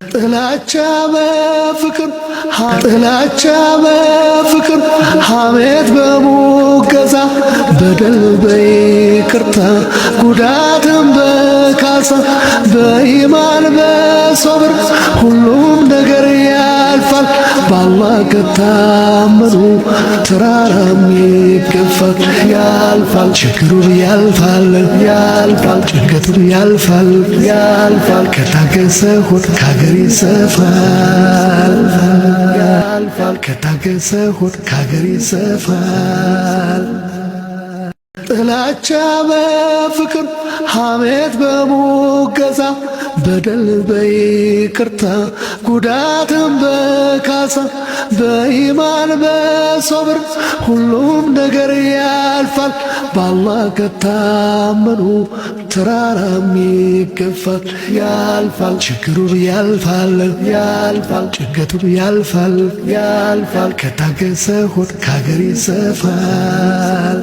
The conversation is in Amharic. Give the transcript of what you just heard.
ጥላቻ በፍቅር ሐሜት በሙገዛ በደል በይቅርታ ጉዳትን በካሳ በኢማን በሶብር ሁሉም ነገር ያልፋል በአላህ ከታመኑ ተራራም ይገፋል ያልፋል ችግሩ ያልፋል ጭንቀቱ ያልፋል ከታገሰ ሆድ ከሀገር ይሰፋል ከታገሰ ሆድ ከሀገር ይሰፋል። ጥላቻ በፍቅር ሐሜት በሙገዛ በደል በይቅርታ ጉዳትን በካሳ በኢማን በሶብር ሁሉም ነገር ያልፋል በአላህ ከታመኑ ተራራም ይገፋል ያልፋል ችግሩ ያልፋል ጭንቀቱ ያልፋል ከታገሰ ሆድ ከሀገር ይሰፋል።